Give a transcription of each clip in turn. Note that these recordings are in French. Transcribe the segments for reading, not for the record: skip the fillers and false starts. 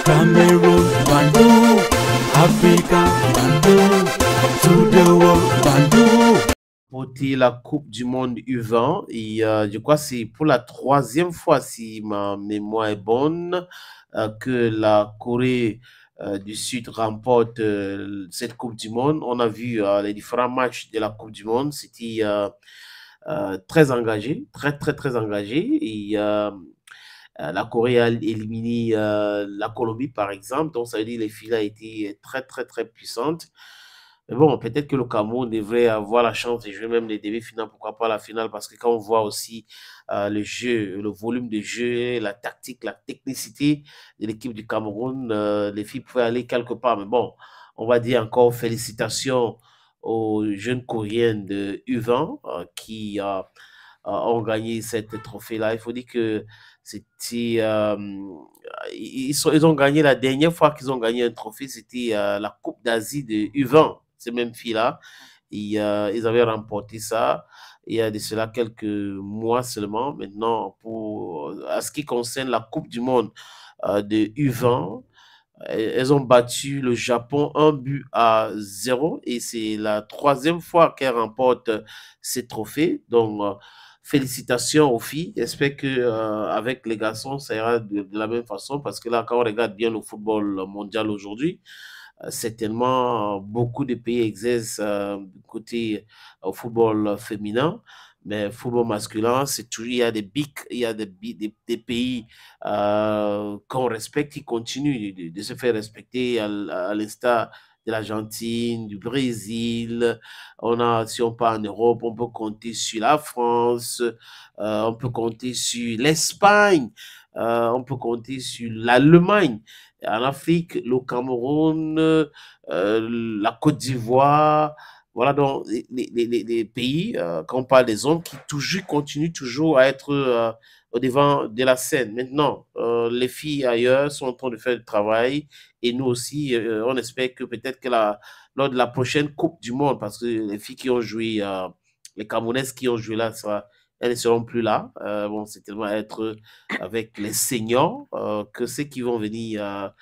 Cameroon, Bandung, Africa, Bandung, to the world, Bandung. Remporté la Coupe du Monde U20 et je crois que c'est pour la troisième fois, si ma mémoire est bonne, que la Corée du Sud remporte cette Coupe du Monde. On a vu les différents matchs de la Coupe du Monde, c'était très engagé, très engagé. Et la Corée a éliminé la Colombie, par exemple, donc ça veut dire que les filles a été très puissantes. Mais bon, peut-être que le Cameroun devrait avoir la chance de jouer même les demi-finales, pourquoi pas la finale, parce que quand on voit aussi le jeu, le volume de jeu, la tactique, la technicité de l'équipe du Cameroun, les filles pouvaient aller quelque part. Mais bon, on va dire encore félicitations aux jeunes Coréennes de U20 qui ont gagné cette trophée-là. Il faut dire que c'était, ils ont gagné la dernière fois qu'ils ont gagné un trophée, c'était la Coupe d'Asie de U20, ces mêmes filles-là. Ils avaient remporté ça il y a de cela quelques mois seulement. Maintenant, à ce qui concerne la Coupe du Monde de U20, elles ont battu le Japon 1-0 et c'est la troisième fois qu'elles remportent ces trophées. Donc, félicitations aux filles. J'espère que avec les garçons, ça ira de la même façon parce que là, quand on regarde bien le football mondial aujourd'hui, certainement beaucoup de pays exercent côté football féminin. Mais football masculin, c'est toujours, il y a des bics, il y a des pays qu'on respecte, qui continuent de se faire respecter à l'instar de l'Argentine, du Brésil. Si on part en Europe, on peut compter sur la France, on peut compter sur l'Espagne, on peut compter sur l'Allemagne. En Afrique, le Cameroun, la Côte d'Ivoire, voilà donc les pays, quand on parle des hommes, qui continuent toujours à être au devant de la scène. Maintenant, les filles ailleurs sont en train de faire le travail et nous aussi, on espère que peut-être que lors de la prochaine Coupe du Monde, parce que les filles qui ont joué, les Camerounaises qui ont joué là, elles ne seront plus là. Bon, c'est tellement être avec les seniors que ceux qui vont venir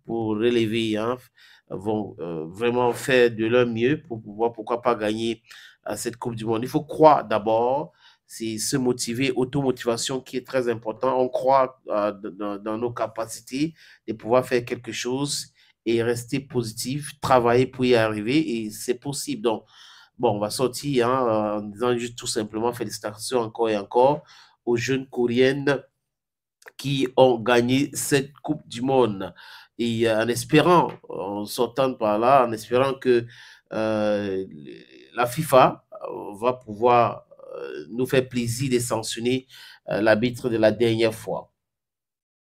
pour relever hein, vont vraiment faire de leur mieux pour pouvoir, pourquoi pas, gagner cette Coupe du Monde. Il faut croire d'abord, c'est se motiver, automotivation qui est très important. On croit dans nos capacités de pouvoir faire quelque chose et rester positif, travailler pour y arriver et c'est possible. Donc, bon, on va sortir hein, en disant juste tout simplement félicitations encore et encore aux jeunes Coréennes qui ont gagné cette Coupe du Monde. Et en espérant, en sortant par là, en espérant que la FIFA va pouvoir nous faire plaisir de sanctionner l'arbitre de la dernière fois.